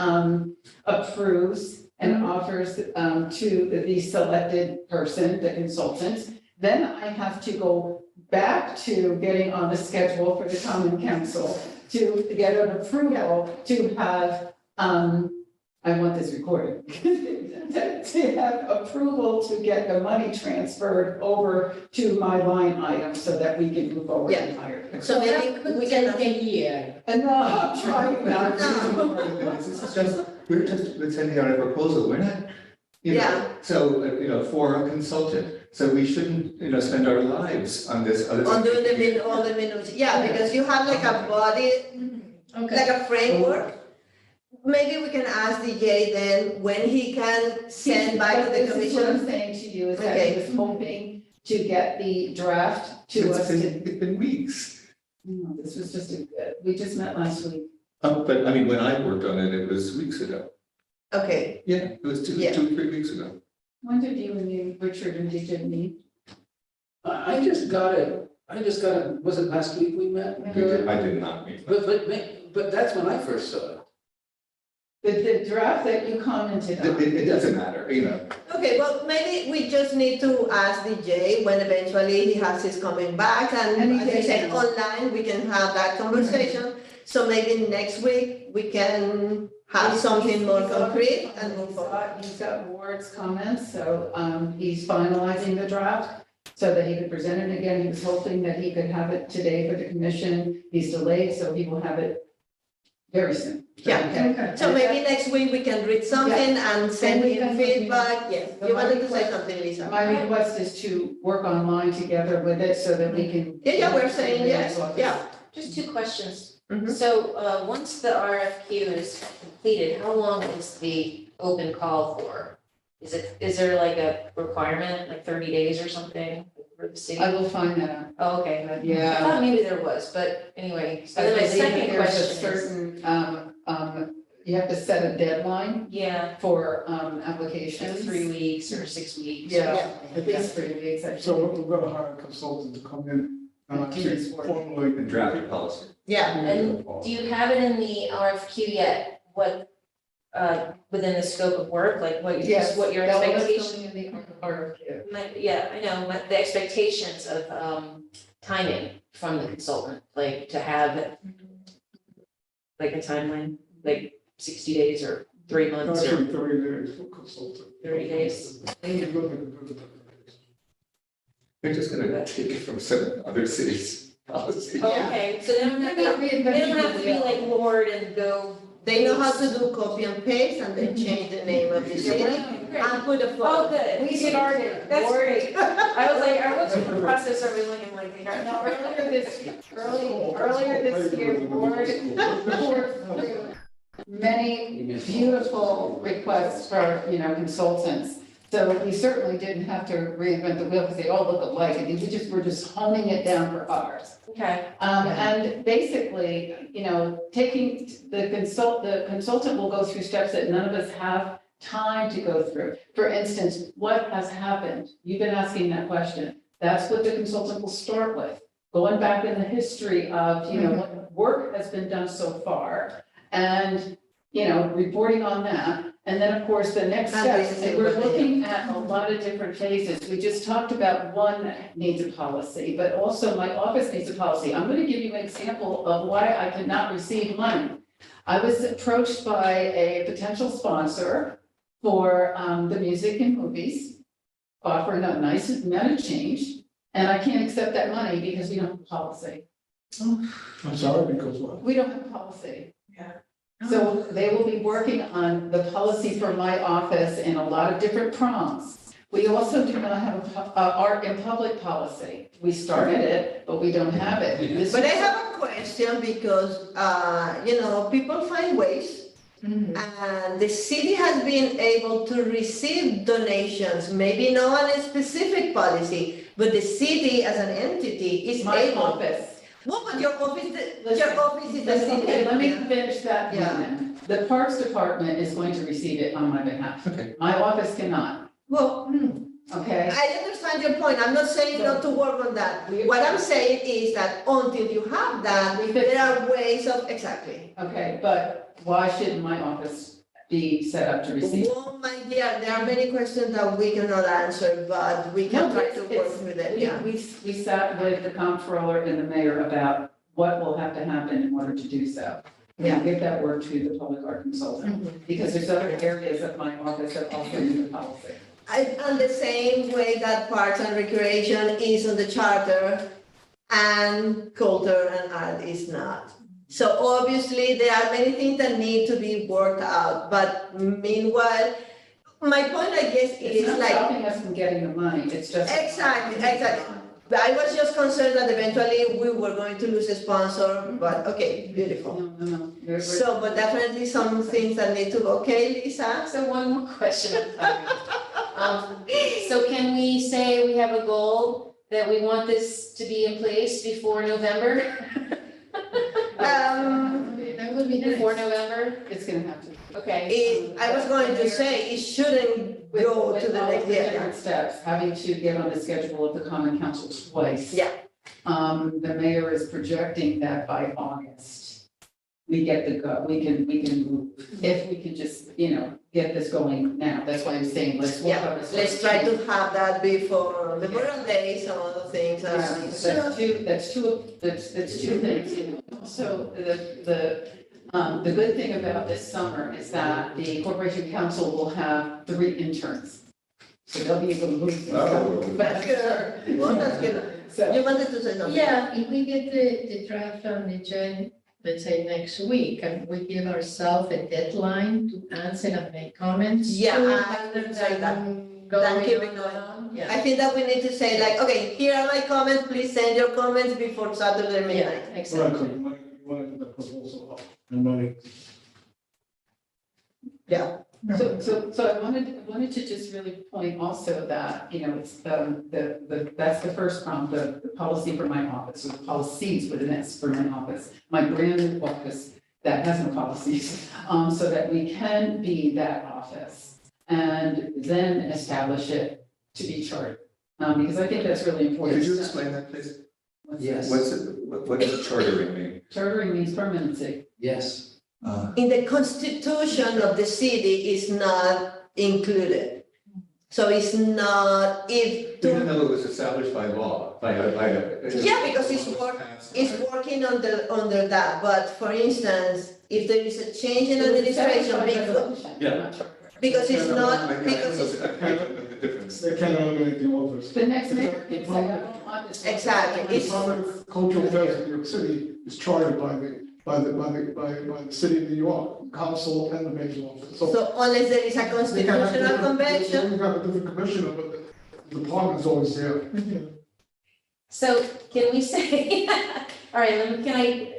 approves and offers to the selected person, the consultant, then I have to go back to getting on the schedule for the common council to get an approval to have, I want this recorded. To have approval to get the money transferred over to my line item so that we can move forward and hire. so maybe we can. a year. And no, I'm trying not to. This is just, we're just sending out a proposal, we're not, Yeah. so, for a consultant. So we shouldn't, spend our lives on this other. On doing all the minutes, yeah, because you have like a body, like a framework. Maybe we can ask DJ then when he can send back to the This is what I'm commission. saying to you, is that Okay. he was hoping to get the draft to us. It's been weeks. No, this was just we just met last week. But I mean, when I worked on it, it was weeks ago. Okay, Yeah, it was Yeah. 2-3 weeks ago. When did you and you, Richard and DJ meet? I just got it, was it last week we met? I did not meet. But that's when I first saw it. The draft that you commented on. It doesn't matter, okay, well, maybe we just need to ask DJ when eventually he has his coming back And and he as I can- said, online, we can have that conversation. So maybe next week we can have something more concrete and move forward. He's got Ward's comments, so he's finalizing the draft so that he could present it again. He was hoping that he could have it today for the commission. He's delayed, so he will have it very soon. Yeah. Okay. So maybe next week we can read something and send And we him can- feedback. Yes, So you my wanted to say request- something, Lisa? My request is to work online together with it so that we can. Yeah, we're saying yes, yeah. Just two questions. Mhm. So, once the RFQ is completed, how long is the open call for? Is there like a requirement, like 30 days or something for the city? I will find that out. Oh, okay. But I yeah. thought maybe there was, but anyway, so I then my believe that second there's a question is, certain, you have to set a deadline yeah, for like applications. 3 weeks or 6 weeks. Yeah, at least 3 weeks, So actually. we're gonna hire a consultant to come in and actually formulate. And draft a policy. Yeah, And do you have it in the RFQ yet, what, within the scope of work, like what Yes, what your that was expectations? going in the RFQ. Yeah, I know, the expectations of timing from the consultant, like to have like a timeline, like 60 days or 3 months or Actually, 30 days for consultant. 30 days. You're looking to do it. They're just gonna take it from some other cities' policy. Oh, okay, so they don't have to, they don't have to be like Ward and go. they know how to do copy and paste and then change the name of the city and put a Oh, photo. good. We started. That's Ward- great. I was like, what sort of process are we looking like here? No, earlier this year, the board poured through many beautiful requests for, consultants. So we certainly didn't have to reinvent the wheel because they all look alike, and we're just honing it down for ours. Okay. And basically, taking the consultant will go through steps that none of us have time to go through. For instance, what has happened? You've been asking that question. That's what the consultant will start with. Going back in the history of, what work has been done so far and, reporting on that. And then, of course, the next steps, and we're looking at a lot of different phases. We just talked about one needs a policy, but also my office needs a policy. I'm going to give you an example of why I could not receive money. I was approached by a potential sponsor for the music and movies, offering a nice amount of change, and I can't accept that money because we don't have a policy. I'm sorry, because what? We don't have a policy. Yeah. So they will be working on the policy for my office in a lot of different prongs. We also do not have a art in public policy. We started it, but we don't have it. But I have a question because, people find ways. And the city has been able to receive donations, maybe not on a specific policy, but the city as an entity is My able. office. No, but your office is the city. Okay, let me finish that Yeah. then. The Parks Department is going to receive it on my behalf. Okay. My office cannot, Well, okay? I understand your point. I'm not saying not to work on that. What I'm saying is that until you have that, there are ways of, exactly. Okay, but why shouldn't my office be set up to receive? Well, my dear, there are many questions that we cannot answer, but we can try to work with it, yeah. We sat with the comptroller and the mayor about what will have to happen in order to do so. Yeah. And give that work to the public art consultant, because there's other areas of my office that also need a policy. And the same way that Parks and Recreation is on the charter and culture and art is not. So obviously, there are many things that need to be worked out, but meanwhile, my point, I guess, It's is not like, stopping us from getting the money, it's just. exactly. But I was just concerned that eventually we were going to lose a sponsor, but okay, beautiful. No. We're- So, but definitely some things that need to, okay, Lisa? So one more question. So can we say we have a goal that we want this to be in place before November? That would be before November? It's gonna have to. Okay. I was going to say, it shouldn't go With to the all next the year. different steps, having to get on the schedule of the common council twice. Yeah. The mayor is projecting that by August, we get we can move, if we can just, get this going now. That's why I'm saying, let's work on this. Let's try to have that before the Memorial Day, some of the things are. That's two things. Also, the good thing about this summer is that the corporation council will have 3 interns. So they'll be able to move. Oh. That's good. Well, that's good. So, You wanted to say something? Yeah, if we get the draft on the agenda, let's say next week, and we give ourselves a deadline to answer and make comments. Yeah, to I would say that. go Than keeping on. going. Yeah, I think that we need to say like, okay, here are my comments, please send your comments before Saturday yeah, midnight. exactly. You want to get the proposal up and running. Yeah. so I wanted to just really point also that, it's that's the first prompt, the policy for my office, or the policies with an S for my office, my brand new office that has no policies, so that we can be that office and then establish it to be chartered. Because I think that's really important. Could you explain that, please? Yes. What does chartering mean? Chartering means permanency. Yes. In the constitution of the city is not included. So it's not, Even though it was established by law, Yeah, because it's working under that, but for instance, if there is a change in administration, Yeah. because it's not, because it's, I can't know the difference. They can't eliminate the office. The next mayor can say, I don't want this. Exactly. The Department of Cultural Affairs in New York City is chartered by the city of New York, council and the mayor's office. so unless there is a They have a constitutional different- convention, We have a different commissioner, but the park is always there. So can we say, all right, can I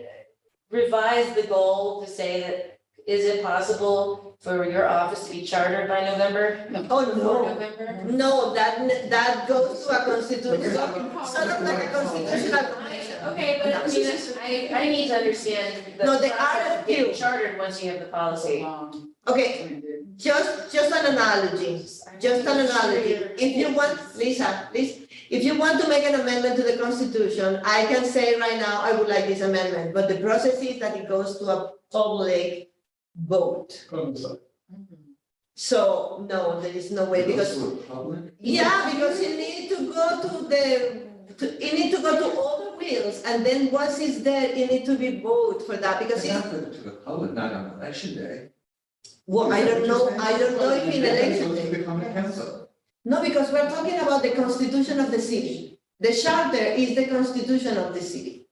revise the goal to say that, is it possible for your office to be chartered by November? Oh, Before no. November? No, that goes to a constitution, sort of like a constitutional convention. Okay, but I mean, I need to understand the No, the process of getting RFQ. chartered once you have the policy. Okay, just an analogy, just an analogy. If you want, Lisa, if you want to make an amendment to the Constitution, I can say right now, I would like this amendment, but the process is that it goes to a public vote. So, no, there is no way, because, Public? yeah, because you need to go you need to go to all the wheels, and then once it's there, you need to be vote for that, because It's it's, not to the public, not on election day. well, I don't know if in election day. It goes to the common council. No, because we're talking about the constitution of the city. The charter is the constitution of the city.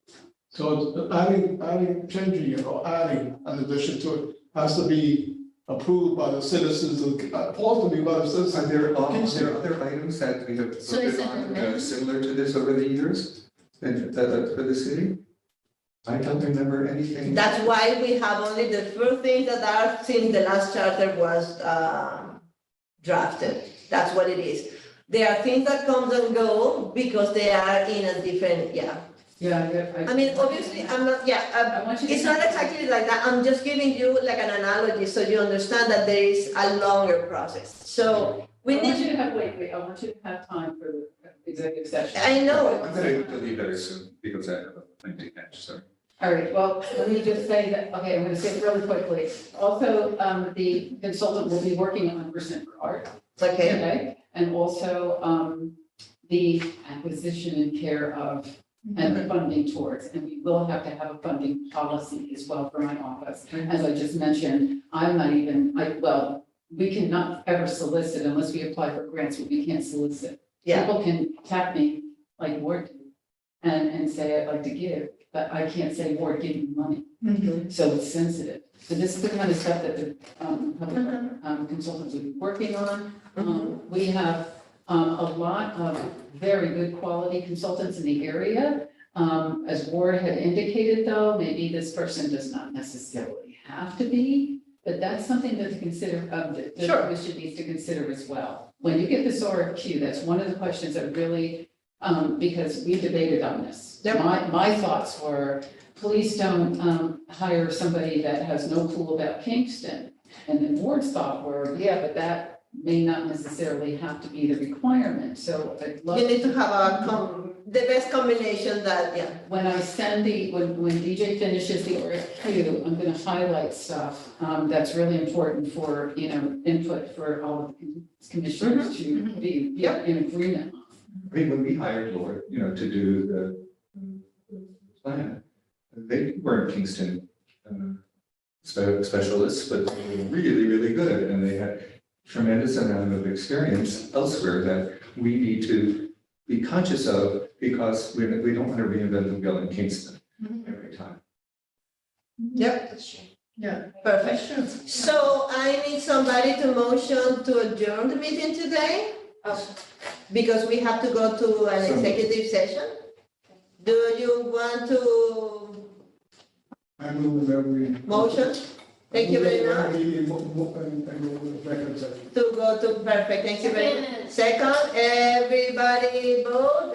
So adding, changing it or adding an addition to it has to be approved by the citizens of, supposed to be by the Are citizens. there other items that we have So is voted it on amendment? similar to this over the years? And for the city? I don't remember anything. That's why we have only the first things that are since the last charter was drafted. That's what it is. There are things that come and go because they are in a different, yeah. I mean, obviously, I'm not, I want you to. it's not exactly like that. I'm just giving you like an analogy so you understand that there is a longer process. So we I want need, you to have, wait, I want you to have time for the executive session. I know. I'm gonna leave very soon because I have a thing to catch, so. All right, well, let me just say that, okay, I'm gonna say it really quickly. Also, the consultant will be working on percent for art. Okay. And also, the acquisition and care of and the funding towards, and we will have to have a funding policy as well for my office. As I just mentioned, I'm not even, we cannot ever solicit unless we apply for grants, but we can't solicit. Yeah. People can tap me like Ward did and say, I'd like to give, but I can't say, Ward, give me money. So it's sensitive. So this is the kind of stuff that the public consultants will be working on. We have a lot of very good quality consultants in the area. As Ward had indicated, though, maybe this person does not necessarily have to be, but that's something that to consider, the Sure. commission needs to consider as well. When you get this RFQ, that's one of the questions that really, because we debated on this. Yep. My thoughts were, please don't hire somebody that has no clue about Kingston. And then Ward's thought were, yeah, but that may not necessarily have to be the requirement, so I'd love. You need to have the best combination that, yeah. When I send when DJ finishes the RFQ, I'm gonna highlight stuff, that's really important for, input for all of the commissioners to be in agreement. I mean, when we hired Lord, to do the plan, they weren't Kingston specialists, but they were really, really good, and they had tremendous amount of experience elsewhere that we need to be conscious of because we don't want to reinvent the wheel in Kingston every time. Yep. Yeah. Perfect. So I need somebody to motion to adjourn the meeting today. Because we have to go to an executive session. Do you want to I move that we. motion? Thank you very much. And go to executive session. To go to, perfect, thank you very much. Second, everybody vote.